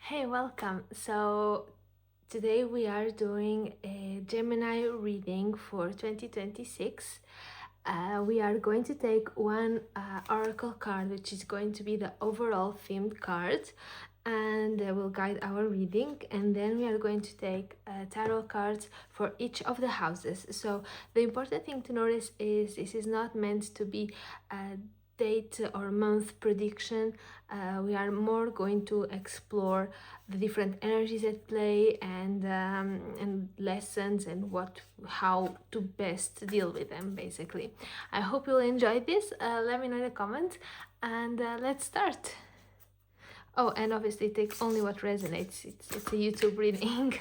Hey, welcome. So today we are doing a Gemini reading for 2026. We are going to take one oracle card, which is going to be the overall themed card, and will guide our reading. And then we are going to take tarot cards for each of the houses. So the important thing to notice is this is not meant to be a date or month prediction. We are more going to explore the different energies at play and lessons and how to best deal with them. Basically, I hope you'll enjoy this. Let me know in the comments, and let's start. Oh, and obviously take only what resonates. It's a YouTube reading.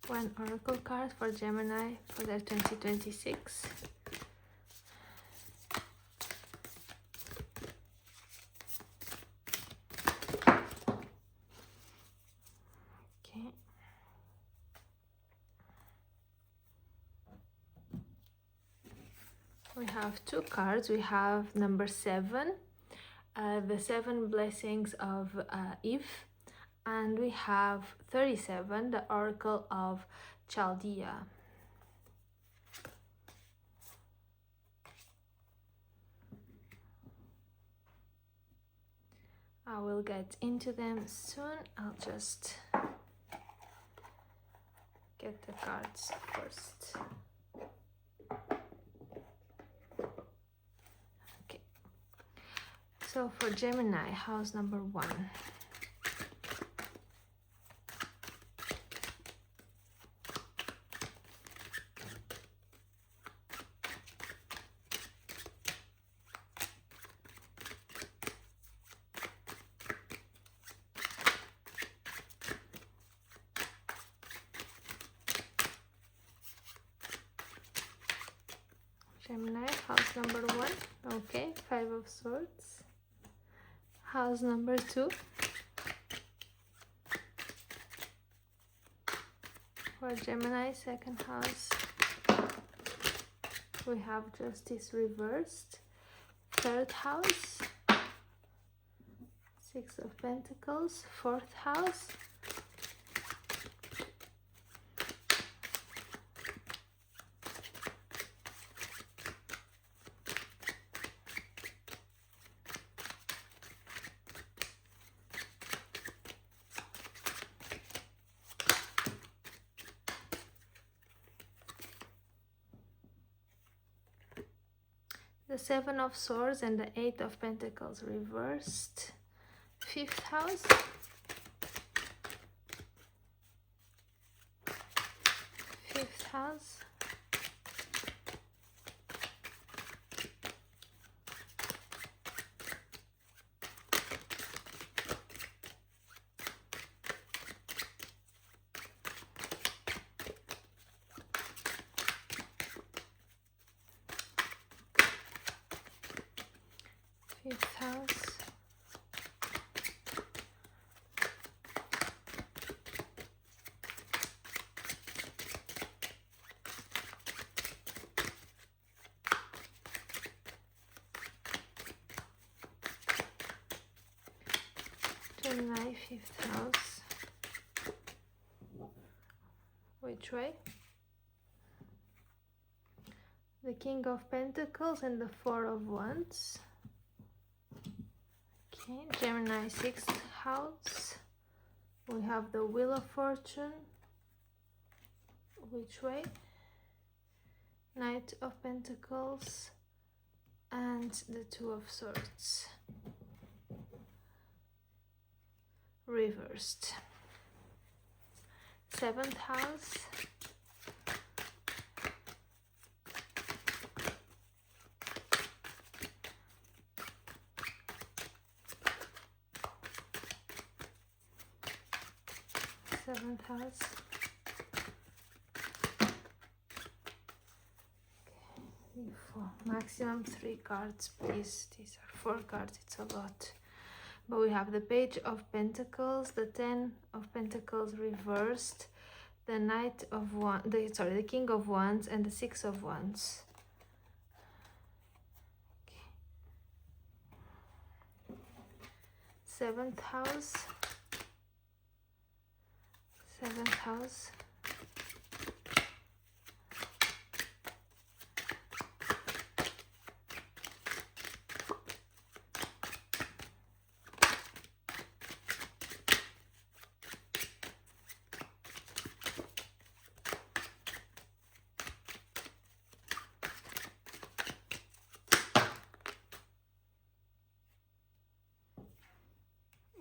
One oracle card for Gemini for their 2026. Okay. We have two cards. We have number 7, the 7 blessings of Eve, and we have 37, the oracle of Chaldea. I will get into them soon. I'll just get the cards first. Okay. So for Gemini, house number 1. Gemini, house number 1. Okay, 5 of Swords. House number 2. For Gemini, second house, we have Justice reversed. Third house, 6 of Pentacles. Fourth house, the 7 of Swords and the 8 of Pentacles reversed. Fifth house, fifth house, fifth house, Gemini, fifth house. Which way? The King of Pentacles and the 4 of Wands. Okay, Gemini, sixth house. We have the Wheel of Fortune. Which way? Knight of Pentacles and the 2 of Swords. Reversed. Seventh house. Seventh house. Okay, 4. Maximum 3 cards, please. These are 4 cards, it's a lot. But we have the Page of Pentacles, the 10 of Pentacles reversed, the Knight of Wands, the King of Wands, and the 6 of Wands. Okay. seventh house, seventh house,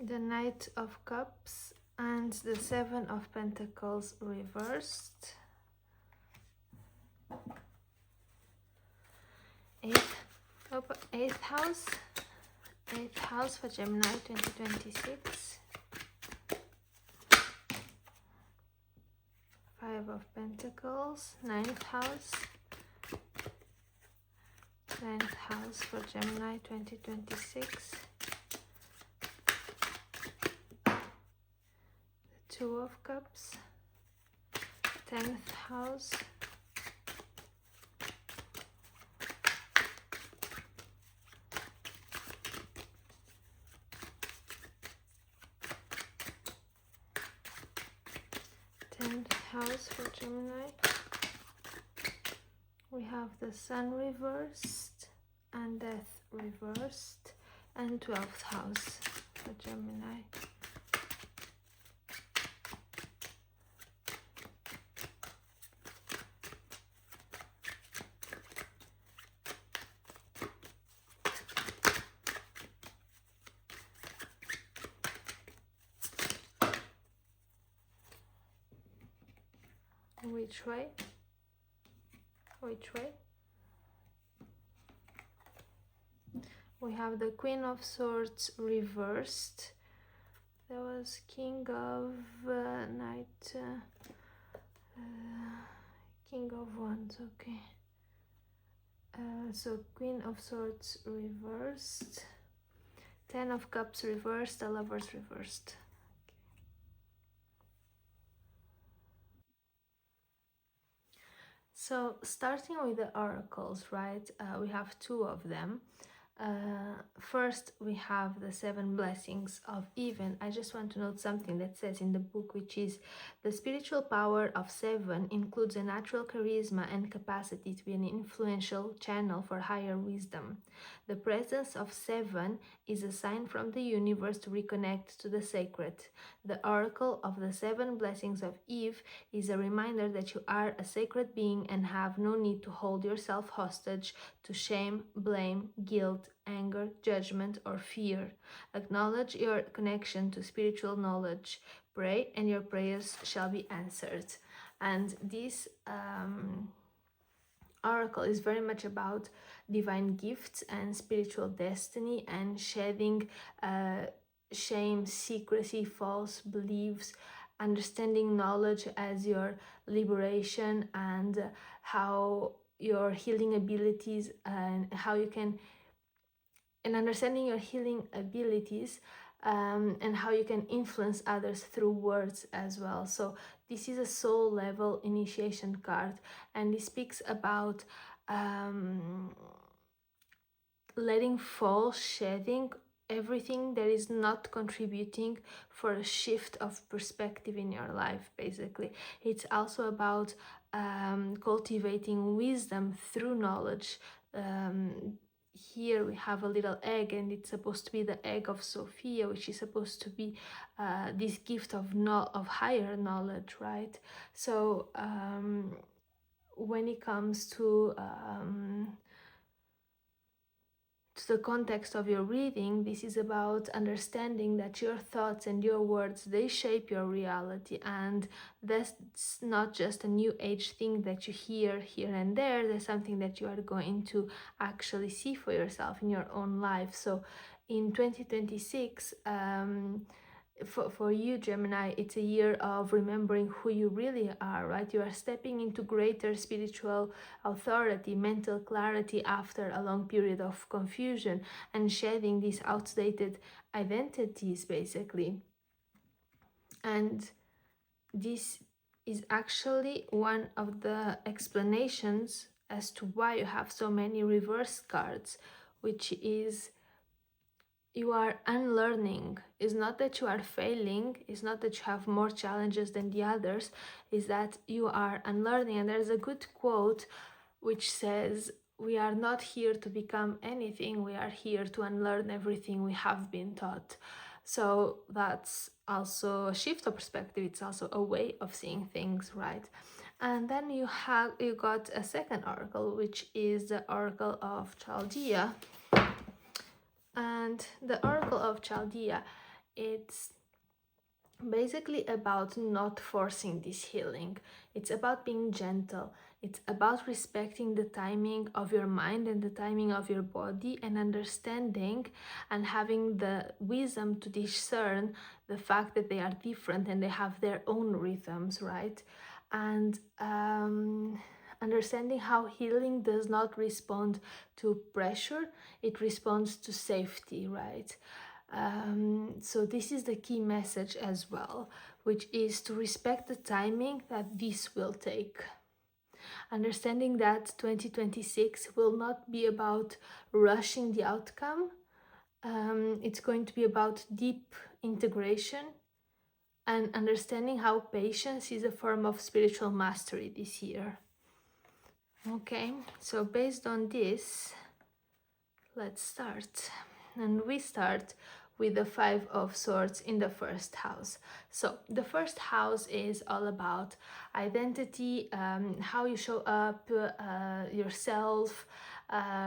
the Knight of Cups, and the Seven of Pentacles reversed. Eighth house for Gemini 2026. Five of Pentacles, ninth house for Gemini 2026. Two of Cups, 10th house, for Gemini. We have the Sun reversed and Death reversed, and 12th house for Gemini. Which way? Which way? We have the Queen of Swords reversed. There was King of King of Wands, okay. So Queen of Swords reversed. 10 of Cups reversed, the Lovers reversed. So starting with the oracles, right, we have two of them. First, we have the 7 blessings of Eve, and I just want to note something that says in the book, which is the spiritual power of 7 includes a natural charisma and capacity to be an influential channel for higher wisdom. The presence of 7 is a sign from the universe to reconnect to the sacred. The oracle of the 7 blessings of Eve is a reminder that you are a sacred being and have no need to hold yourself hostage to shame, blame, guilt, anger, judgment, or fear. Acknowledge your connection to spiritual knowledge. Pray, and your prayers shall be answered. And this oracle is very much about divine gifts and spiritual destiny and shedding shame, secrecy, false beliefs, understanding knowledge as your liberation, and how your healing abilities and how you can, and understanding your healing abilities and how you can influence others through words as well. So this is a soul level initiation card, and it speaks about letting fall, shedding everything that is not contributing for a shift of perspective in your life. Basically, it's also about cultivating wisdom through knowledge. Here we have a little egg, and it's supposed to be the egg of Sophia, which is supposed to be this gift of higher knowledge, right? So when it comes to the context of your reading, this is about understanding that your thoughts and your words, they shape your reality, and that's not just a new age thing that you hear here and there. There's something that you are going to actually see for yourself in your own life. So in 2026, for you, Gemini, it's a year of remembering who you really are, right? You are stepping into greater spiritual authority, mental clarity after a long period of confusion, and shedding these outdated identities, basically. And this is actually one of the explanations as to why you have so many reverse cards, which is you are unlearning. It's not that you are failing, it's not that you have more challenges than the others, is that you are unlearning. And there's a good quote which says, we are not here to become anything, we are here to unlearn everything we have been taught. So that's also a shift of perspective, it's also a way of seeing things, right? And then you got a second oracle, which is the Oracle of Chaldea. And the Oracle of Chaldea, it's basically about not forcing this healing. It's about being gentle. It's about respecting the timing of your mind and the timing of your body, and understanding and having the wisdom to discern the fact that they are different and they have their own rhythms, right? And understanding how healing does not respond to pressure, it responds to safety, right? So this is the key message as well, which is to respect the timing that this will take. Understanding that 2026 will not be about rushing the outcome. It's going to be about deep integration and understanding how patience is a form of spiritual mastery this year. Okay, so based on this, let's start. And we start with the Five of Swords in the first house. So the first house is all about identity, how you show up, yourself,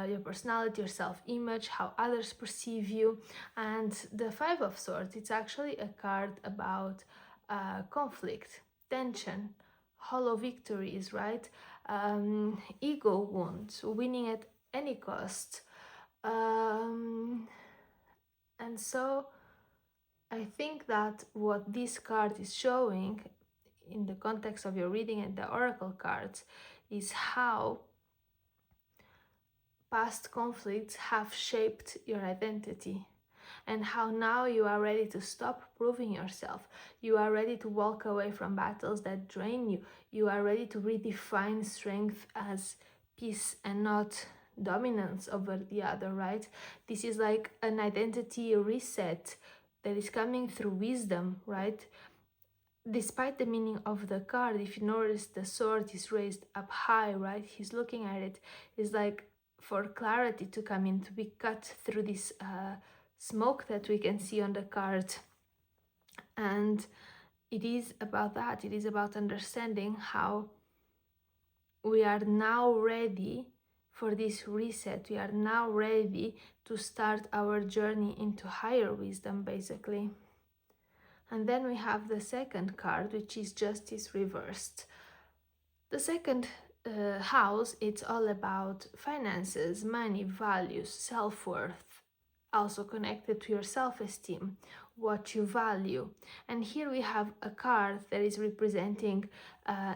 your personality, your self-image, how others perceive you. And the Five of Swords, it's actually a card about conflict, tension, hollow victories, right? Ego wounds, winning at any cost. And so I think that what this card is showing in the context of your reading and the oracle cards is how past conflicts have shaped your identity, and how now you are ready to stop proving yourself. You are ready to walk away from battles that drain you. You are ready to redefine strength as peace and not dominance over the other, right? This is like an identity reset that is coming through wisdom, right? Despite the meaning of the card, if you notice, the sword is raised up high, right? He's looking at it. It's like for clarity to come in, to be cut through this smoke that we can see on the card. And it is about that. It is about understanding how we are now ready for this reset. We are now ready to start our journey into higher wisdom, basically. And then we have the second card, which is Justice reversed. The second house, it's all about finances, money, values, self-worth, also connected to your self-esteem, what you value. And here we have a card that is representing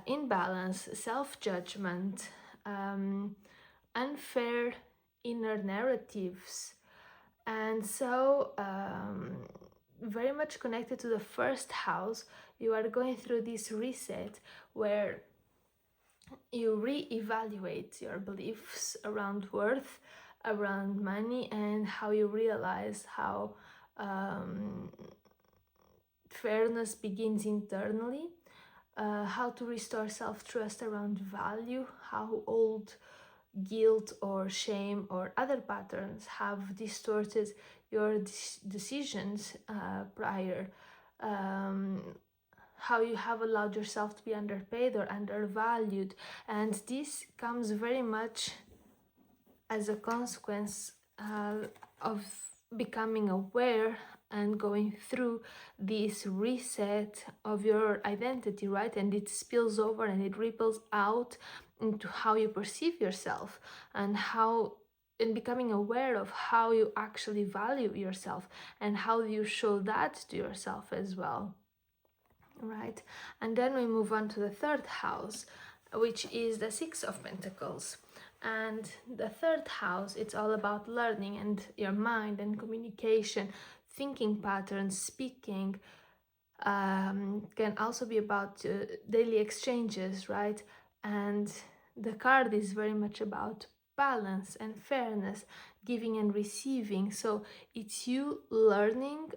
imbalance, self-judgment, unfair inner narratives. And so very much connected to the first house, you are going through this reset where you re-evaluate your beliefs around worth, around money, and how you realize how fairness begins internally, how to restore self-trust around value, how old guilt or shame or other patterns have distorted your decisions prior, how you have allowed yourself to be underpaid or undervalued. And this comes very much as a consequence of becoming aware and going through this reset of your identity, right? And it spills over and it ripples out into how you perceive yourself, and becoming aware of how you actually value yourself and how you show that to yourself as well, right? And then we move on to the third house, which is the Six of Pentacles. And the third house, it's all about learning and your mind and communication, thinking patterns, speaking. Can also be about daily exchanges, right? And the card is very much about balance and fairness, giving and receiving. So it's you learning,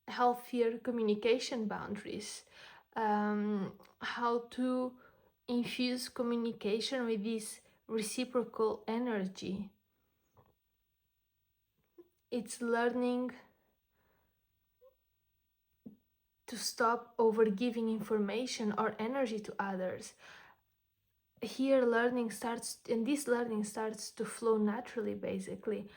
healthier communication boundaries, how to infuse communication with this reciprocal energy. It's learning to stop over giving information or energy to others. Here learning starts, and this learning starts to flow naturally, basically.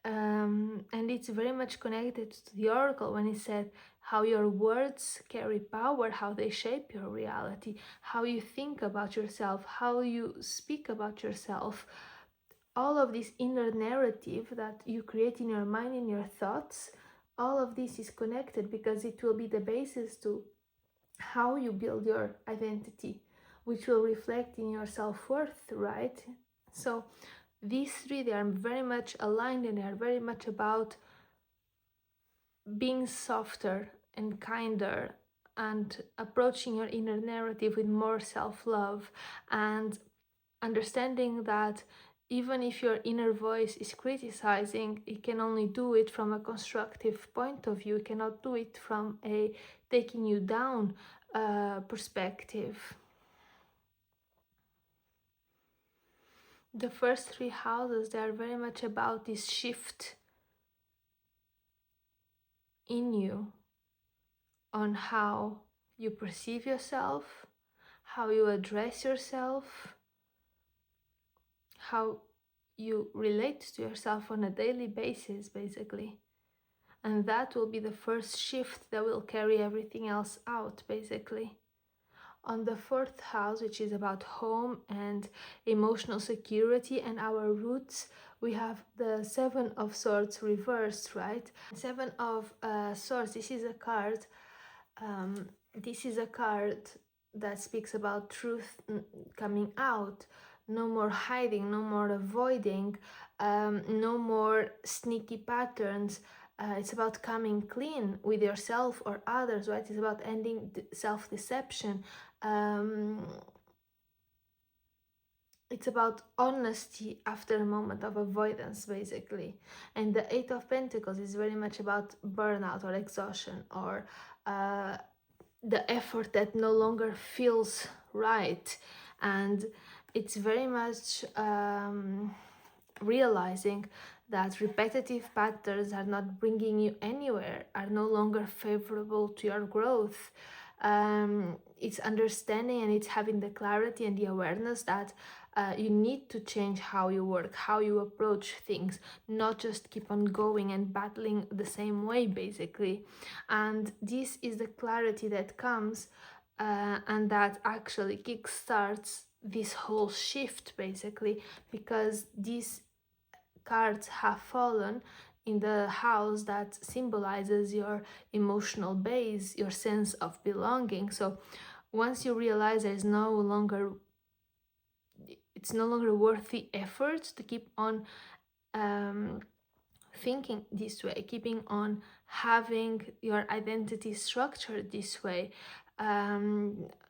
And it's very much connected to the oracle when it said how your words carry power, how they shape your reality, how you think about yourself, how you speak about yourself. All of this inner narrative that you create in your mind, in your thoughts, all of this is connected because it will be the basis to how you build your identity, which will reflect in your self-worth, right? So these three, they are very much aligned, and they are very much about being softer and kinder and approaching your inner narrative with more self-love, and understanding that even if your inner voice is criticizing, it can only do it from a constructive point of view. It cannot do it from a taking you down perspective. The first three houses, they are very much about this shift in you on how you perceive yourself, how you address yourself, how you relate to yourself on a daily basis, basically. And that will be the first shift that will carry everything else out, basically. On the fourth house, which is about home and emotional security and our roots, we have the Seven of Swords reversed, right? Seven of Swords, this is a card that speaks about truth coming out. No more hiding, no more avoiding, no more sneaky patterns. It's about coming clean with yourself or others, right? It's about ending self-deception. It's about honesty after a moment of avoidance, basically. And the Eight of Pentacles is very much about burnout or exhaustion, or the effort that no longer feels right. And it's very much realizing that repetitive patterns are not bringing you anywhere, are no longer favorable to your growth. It's understanding, and it's having the clarity and the awareness that you need to change how you work, how you approach things, not just keep on going and battling the same way, basically. And this is the clarity that comes and that actually kickstarts this whole shift, basically, because these cards have fallen in the house that symbolizes your emotional base, your sense of belonging. So once you realize it's no longer worth the effort to keep on thinking this way, keeping on having your identity structured this way,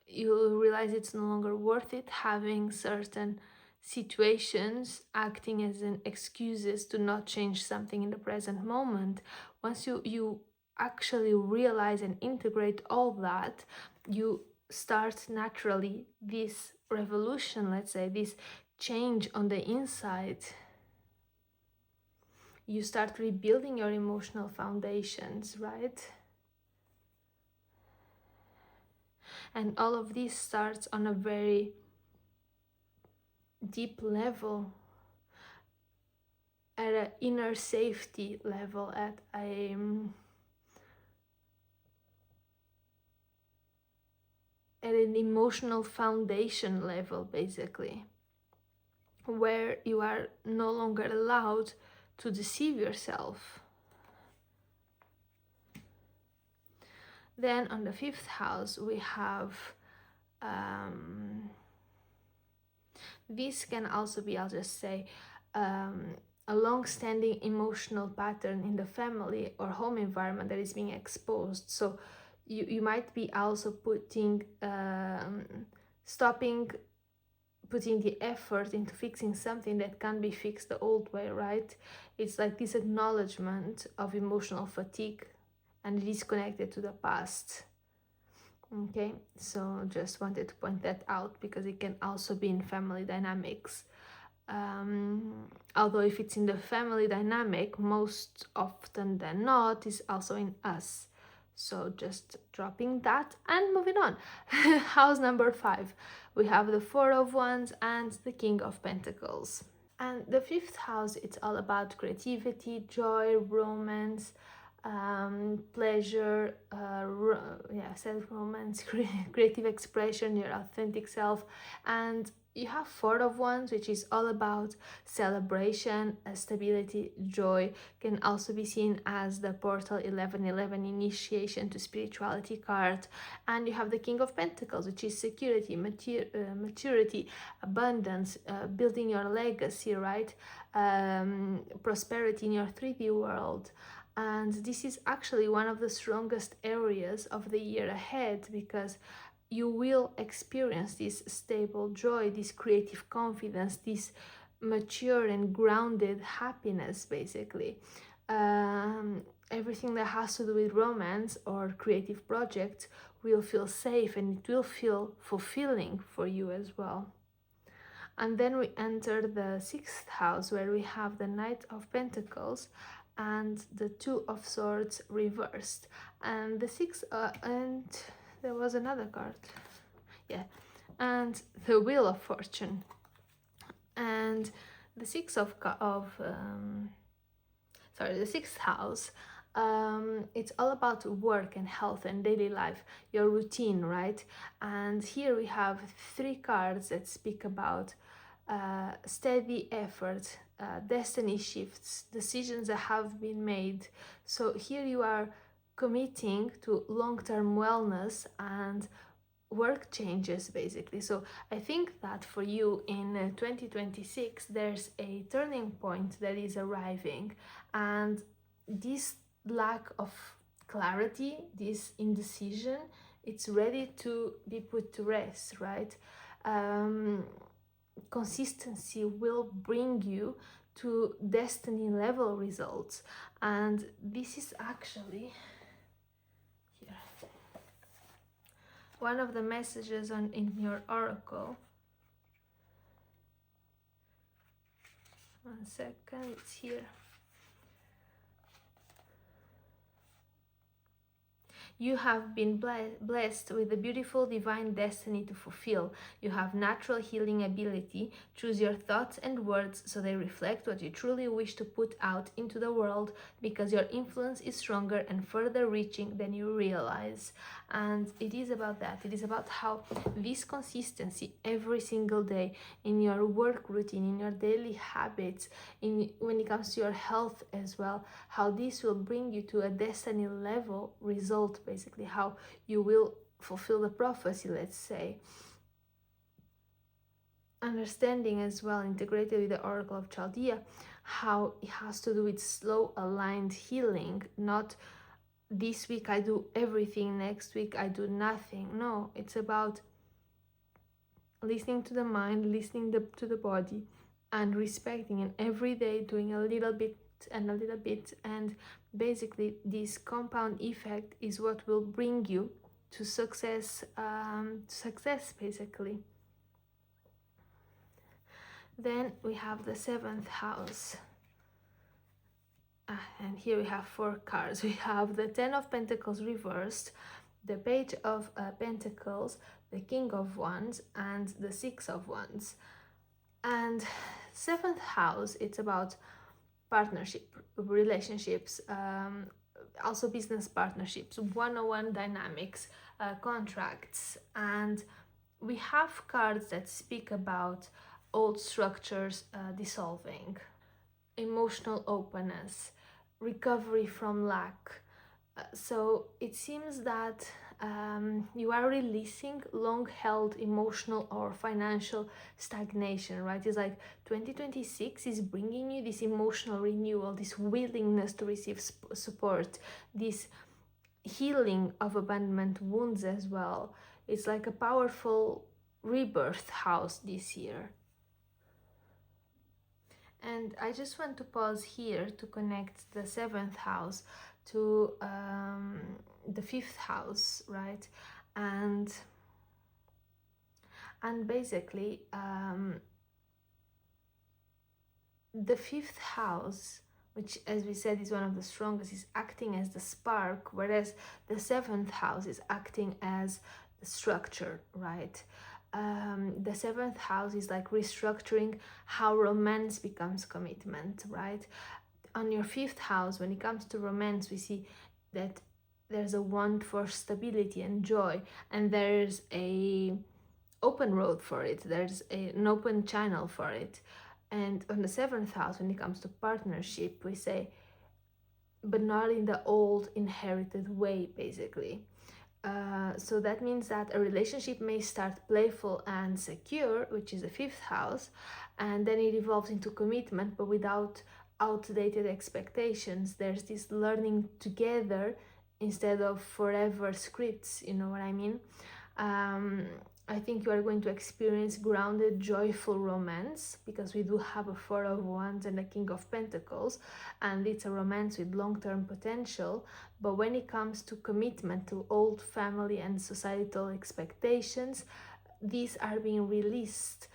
you'll realize it's no longer worth it having certain situations acting as an excuses to not change something in the present moment. Once you actually realize and integrate all that, you start naturally this revolution, let's say, this change on the inside. You start rebuilding your emotional foundations, right? And all of this starts on a very deep level, at an inner safety level, at an emotional foundation level, basically, where you are no longer allowed to deceive yourself. Then on the fifth house, we have this can also be, I'll just say, a long-standing emotional pattern in the family or home environment that is being exposed. So you might be also putting stopping putting the effort into fixing something that can't be fixed the old way, right? It's like this acknowledgement of emotional fatigue, and it is connected to the past. Okay, so just wanted to point that out because it can also be in family dynamics. Although if it's in the family dynamic, most often than not is also in us. So just dropping that and moving on. House number 5, we have the Four of Wands and the King of Pentacles. And the 5th house, it's all about creativity, joy, romance, pleasure, self-romance, creative expression, your authentic self. And you have Four of Wands, which is all about celebration, stability, joy. Can also be seen as the portal 1111 initiation to spirituality card. And you have the King of Pentacles, which is security, maturity, abundance, building your legacy, right? Prosperity in your 3D world. And this is actually one of the strongest areas of the year ahead, because you will experience this stable joy, this creative confidence, this mature and grounded happiness, basically. Everything that has to do with romance or creative projects will feel safe, and it will feel fulfilling for you as well. And then we enter the 6th house, where we have the Knight of Pentacles and the Two of Swords reversed. And the and there was another card, yeah, and the Wheel of Fortune. And the the 6th house, it's all about work and health and daily life, your routine, right? And here we have 3 cards that speak about steady effort, destiny shifts, decisions that have been made. So here you are committing to long-term wellness and work changes, basically. So I think that for you in 2026 there's a turning point that is arriving, and this lack of clarity, this indecision, it's ready to be put to rest, right? Consistency will bring you to destiny level results, and this is actually here one of the messages in your oracle. One second, it's here. You have been blessed with a beautiful divine destiny to fulfill. You have natural healing ability. Choose your thoughts and words so they reflect what you truly wish to put out into the world, because your influence is stronger and further reaching than you realize. And it is about that. It is about how this consistency every single day in your work routine, in your daily habits, when it comes to your health as well, how this will bring you to a destiny level result, basically how you will fulfill the prophecy, let's say. Understanding as well, integrated with the Oracle of Chaldea, how it has to do with slow aligned healing, not this week I do everything, next week I do nothing. No, it's about listening to the mind, listening to the body, and respecting, and every day doing a little bit and a little bit, and basically this compound effect is what will bring you to success, basically. Then we have the 7th house, and here we have 4 cards. We have the 10 of Pentacles reversed, the Page of Pentacles, the King of Wands, and the 6 of Wands. And 7th house, it's about partnership, relationships, also business partnerships, one-on-one dynamics, contracts. And we have cards that speak about old structures dissolving, emotional openness, recovery from lack. So it seems that you are releasing long-held emotional or financial stagnation, right? It's like 2026 is bringing you this emotional renewal, this willingness to receive support, this healing of abandonment wounds as well. It's like a powerful rebirth house this year. And I just want to pause here to connect the 7th house to the 5th house, right? And basically the 5th house, which as we said is one of the strongest, is acting as the spark, whereas the 7th house is acting as the structure, right? The 7th house is like restructuring how romance becomes commitment, right? On your 5th house, when it comes to romance, we see that there's a want for stability and joy, and there's a open road for it, there's an open channel for it. And on the 7th house, when it comes to partnership, we say, but not in the old inherited way, basically. So that means that a relationship may start playful and secure, which is the 5th house, and then it evolves into commitment, but without outdated expectations. There's this learning together instead of forever scripts, you know what I mean? I think you are going to experience grounded, joyful romance, because we do have a 4 of Wands and a King of Pentacles, and it's a romance with long-term potential. But when it comes to commitment to old family and societal expectations, these are being released.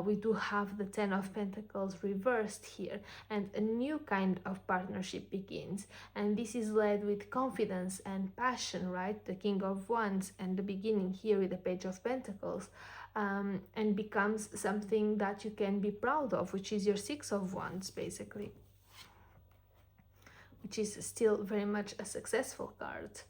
We do have the 10 of Pentacles reversed here, and a new kind of partnership begins. And this is led with confidence and passion, right? The King of Wands, and the beginning here with the Page of Pentacles, and becomes something that you can be proud of, which is your 6 of Wands, basically, which is still very much a successful card.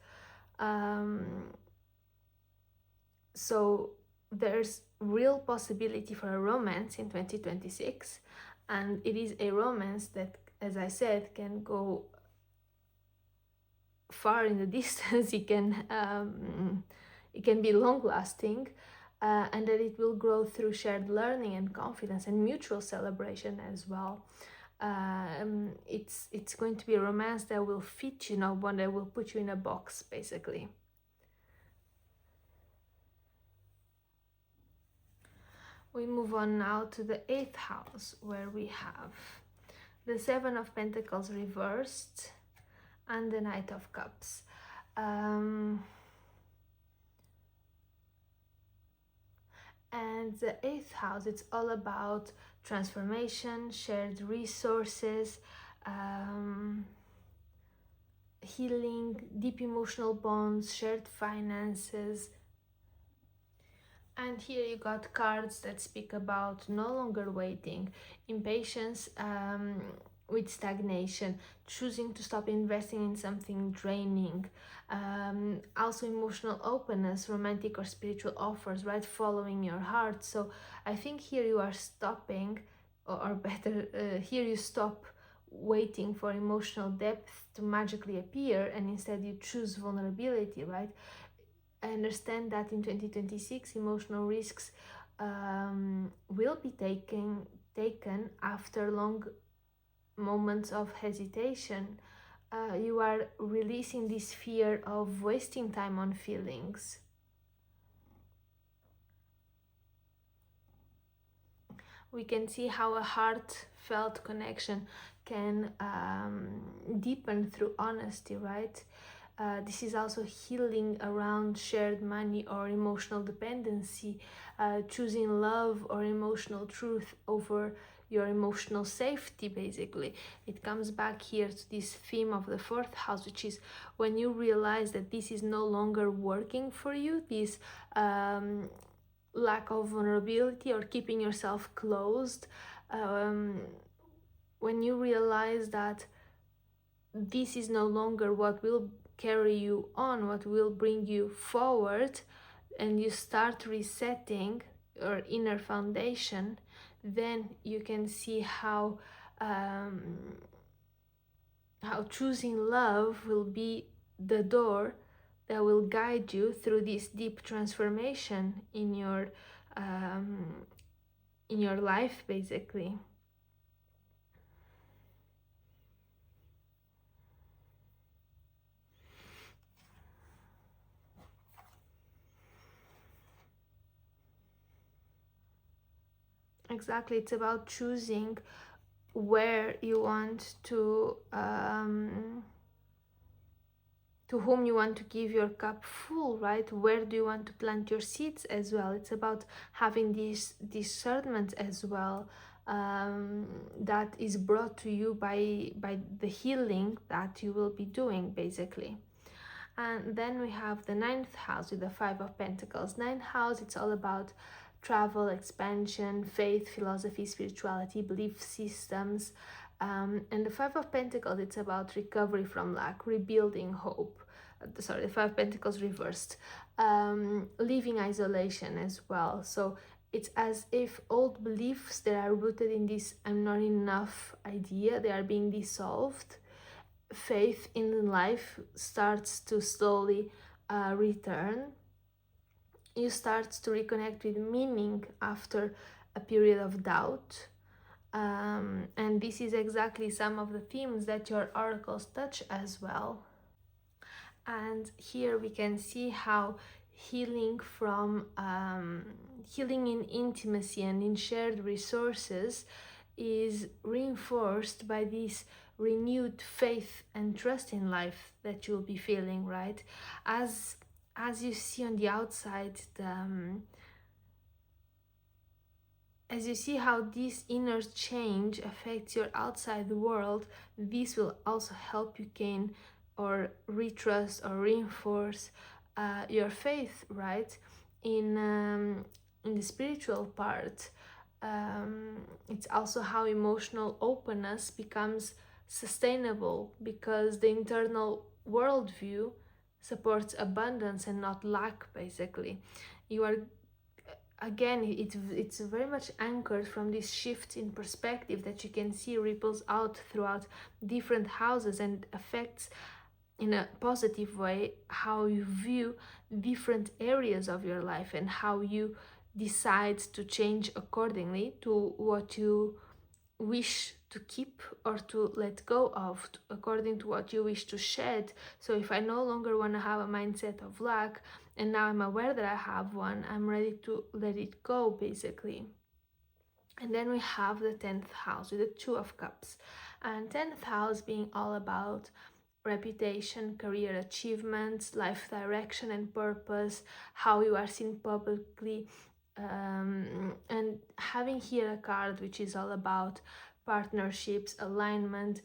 So there's real possibility for a romance in 2026, and it is a romance that, as I said, can go far in the distance. It can be long lasting, and that it will grow through shared learning and confidence and mutual celebration as well. It's going to be a romance that will fit you, not one that will put you in a box, basically. We move on now to the 8th house, where we have the 7 of Pentacles reversed and the Knight of Cups. And the 8th house, it's all about transformation, shared resources, healing, deep emotional bonds, shared finances. And here you got cards that speak about no longer waiting, impatience with stagnation, choosing to stop investing in something draining, also emotional openness, romantic or spiritual offers, right? Following your heart. So I think here you are stopping, or better, here you stop waiting for emotional depth to magically appear, and instead you choose vulnerability, right? I understand that in 2026 emotional risks will be taken after long moments of hesitation. You are releasing this fear of wasting time on feelings. We can see how a heartfelt connection can deepen through honesty, right? This is also healing around shared money or emotional dependency, choosing love or emotional truth over your emotional safety, basically. It comes back here to this theme of the 4th house, which is when you realize that this is no longer working for you, this lack of vulnerability or keeping yourself closed, when you realize that this is no longer what will carry you on, what will bring you forward, and you start resetting your inner foundation, then you can see how choosing love will be the door that will guide you through this deep transformation in your life, basically. Exactly, it's about choosing where you want to whom you want to give your cup full, right? Where do you want to plant your seeds as well? It's about having this discernment as well, that is brought to you by the healing that you will be doing, basically. And then we have the ninth house with the Five of Pentacles. Ninth house, it's all about travel, expansion, faith, philosophy, spirituality, belief systems. And the Five of Pentacles, it's about recovery from lack, rebuilding hope. Sorry, the Five of Pentacles reversed. Leaving isolation as well. So it's as if old beliefs that are rooted in this I'm not enough idea, they are being dissolved. Faith in life starts to slowly return. You start to reconnect with meaning after a period of doubt. And this is exactly some of the themes that your oracles touch as well. And here we can see how healing in intimacy and in shared resources is reinforced by this renewed faith and trust in life that you'll be feeling, right? As you see on the outside, as you see how this inner change affects your outside world, this will also help you gain or retrust or reinforce your faith, right? In the spiritual part, it's also how emotional openness becomes sustainable, because the internal worldview supports abundance and not lack, basically. You are, again, it's very much anchored from this shift in perspective that you can see ripples out throughout different houses and affects in a positive way how you view different areas of your life and how you decide to change accordingly to what you wish to keep or to let go of, according to what you wish to shed. So if I no longer want to have a mindset of lack, and now I'm aware that I have one, I'm ready to let it go, basically. And then we have the 10th house with the Two of Cups, and 10th house being all about reputation, career achievements, life direction and purpose, how you are seen publicly, and having here a card which is all about partnerships, alignment,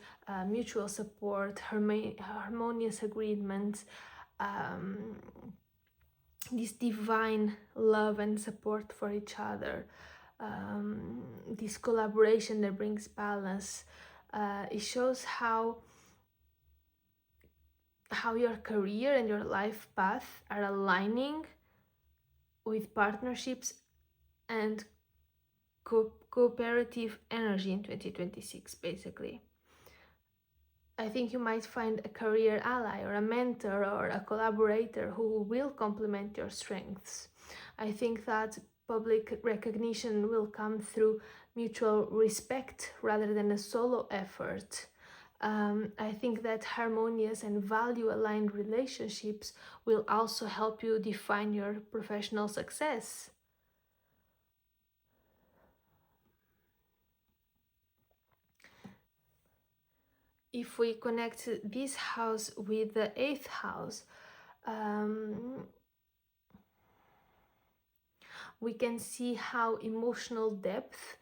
mutual support, harmonious agreements, um, this divine love and support for each other, this collaboration that brings balance. It shows how your career and your life path are aligning with partnerships and cooperative energy in 2026, basically. I think you might find a career ally or a mentor or a collaborator who will complement your strengths. I think that public recognition will come through mutual respect rather than a solo effort. I think that harmonious and value-aligned relationships will also help you define your professional success. If we connect this house with the 8th house, we can see how emotional depth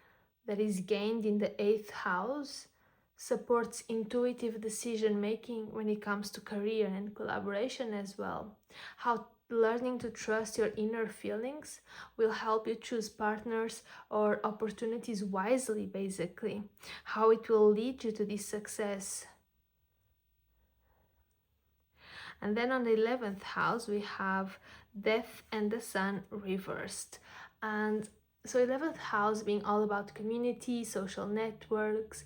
that is gained in the 8th house supports intuitive decision making when it comes to career and collaboration as well. How learning to trust your inner feelings will help you choose partners or opportunities wisely, basically. How it will lead you to this success. And then on the 11th house, we have Death and the Sun reversed. And so 11th house being all about community, social networks,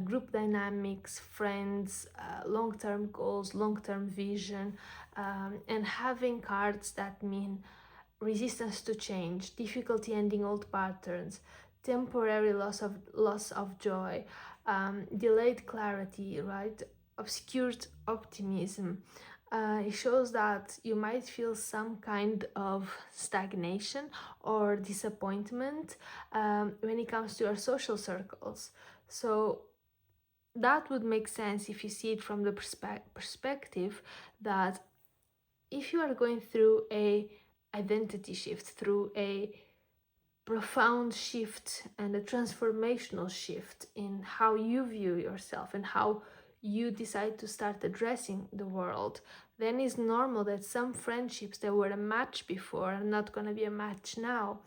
group dynamics, friends, long-term goals, long-term vision, and having cards that mean resistance to change, difficulty ending old patterns, temporary loss of joy, delayed clarity, right? Obscured optimism. It shows that you might feel some kind of stagnation or disappointment when it comes to your social circles. So that would make sense if you see it from the perspective that if you are going through a identity shift, through a profound shift and a transformational shift in how you view yourself and how you decide to start addressing the world, then it's normal that some friendships that were a match before are not going to be a match now,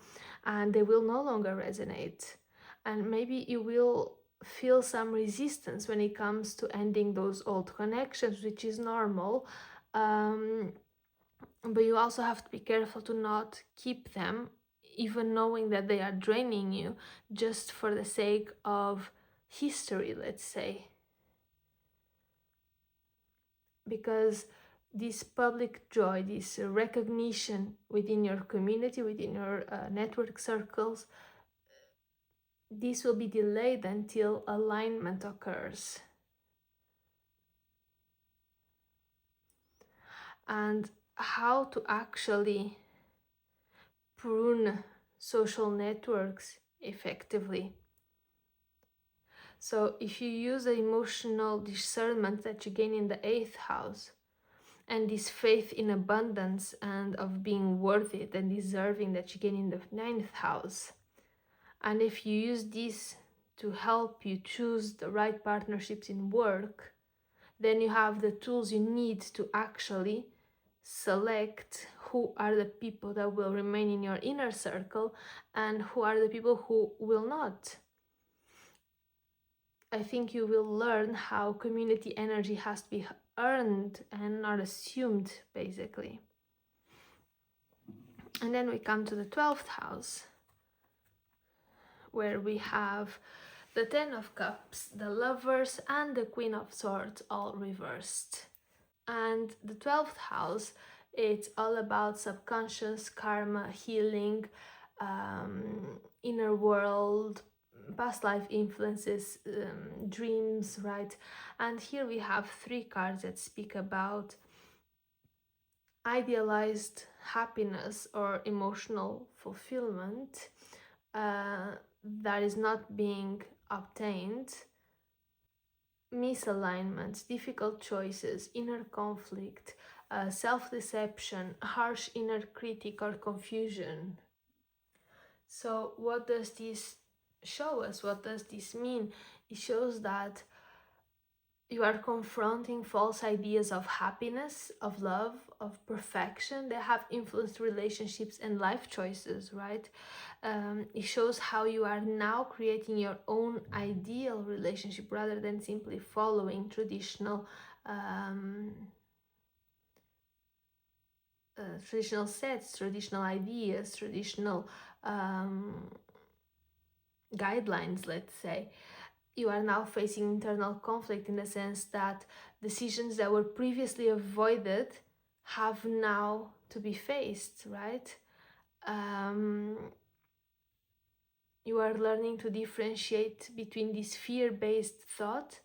and they will no longer resonate. And maybe you will feel some resistance when it comes to ending those old connections, which is normal. But you also have to be careful to not keep them, even knowing that they are draining you, just for the sake of history, let's say. Because this public joy, this recognition within your community, within your network circles, this will be delayed until alignment occurs. And how to actually prune social networks effectively. So if you use the emotional discernment that you gain in the 8th house, and this faith in abundance and of being worth it and deserving that you gain in the 9th house, and if you use this to help you choose the right partnerships in work, then you have the tools you need to actually select who are the people that will remain in your inner circle and who are the people who will not. I think you will learn how community energy has to be earned and not assumed, basically. And then we come to the 12th house, where we have the 10 of Cups, the Lovers, and the Queen of Swords all reversed. And the 12th house, it's all about subconscious, karma, healing, inner world, past life influences, dreams, right? And here we have 3 cards that speak about idealized happiness or emotional fulfillment that is not being obtained, misalignments, difficult choices, inner conflict, self-deception, harsh inner critic or confusion. So what does this show us? What does this mean? It shows that you are confronting false ideas of happiness, of love, of perfection that have influenced relationships and life choices, right? It shows how you are now creating your own ideal relationship rather than simply following traditional traditional sets, traditional ideas, traditional guidelines, let's say. You are now facing internal conflict in the sense that decisions that were previously avoided have now to be faced, right? You are learning to differentiate between this fear-based thought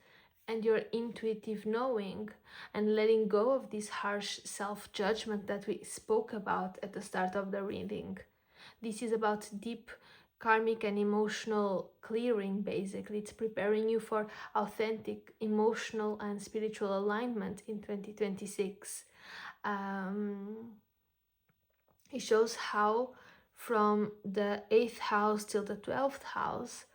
and your intuitive knowing, and letting go of this harsh self-judgment that we spoke about at the start of the reading. This is about deep karmic and emotional clearing, basically. It's preparing you for authentic emotional and spiritual alignment in 2026. It shows how from the 8th house till the 12th house,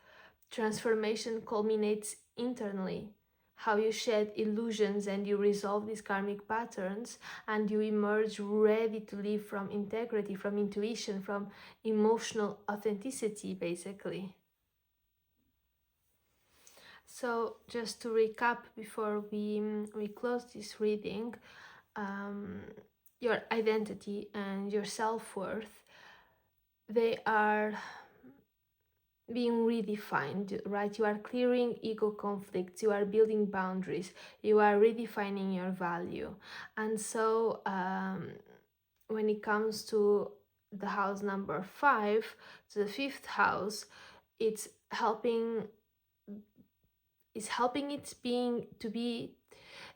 transformation culminates internally. How you shed illusions and you resolve these karmic patterns, and you emerge ready to live from integrity, from intuition, from emotional authenticity, basically. So just to recap before we close this reading, your identity and your self-worth, they are being redefined, right? You are clearing ego conflicts, you are building boundaries, you are redefining your value. And so when it comes to the house number 5, to the 5th house, it's helping it being to be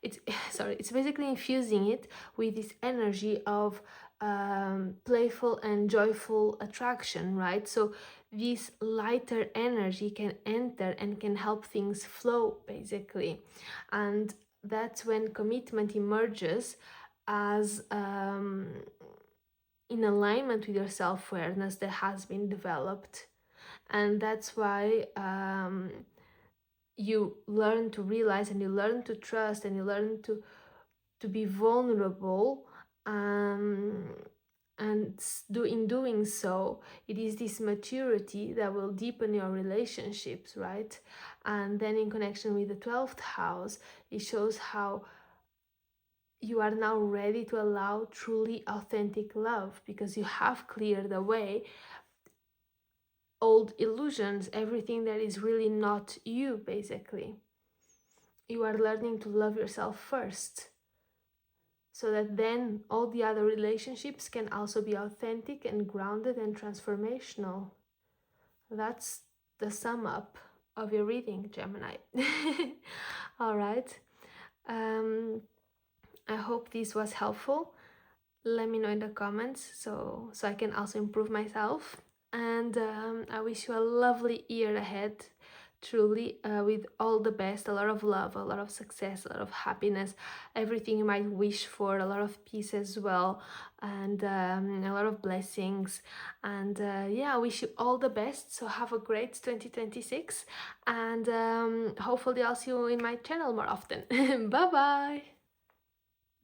it's sorry, it's basically infusing it with this energy of playful and joyful attraction, right? So this lighter energy can enter and can help things flow, basically. And that's when commitment emerges as in alignment with your self-awareness that has been developed. And that's why you learn to realize, and you learn to trust, and you learn to be vulnerable, and in doing so, it is this maturity that will deepen your relationships, right? And then in connection with the 12th house, it shows how you are now ready to allow truly authentic love, because you have cleared away old illusions, everything that is really not you, basically. You are learning to love yourself first, so that then all the other relationships can also be authentic and grounded and transformational. That's the sum up of your reading, Gemini. All right. I hope this was helpful. Let me know in the comments so I can also improve myself. And I wish you a lovely year ahead, truly, with all the best, a lot of love, a lot of success, a lot of happiness, everything you might wish for, a lot of peace as well, and a lot of blessings. And yeah, I wish you all the best. So have a great 2026, and hopefully I'll see you in my channel more often. Bye bye.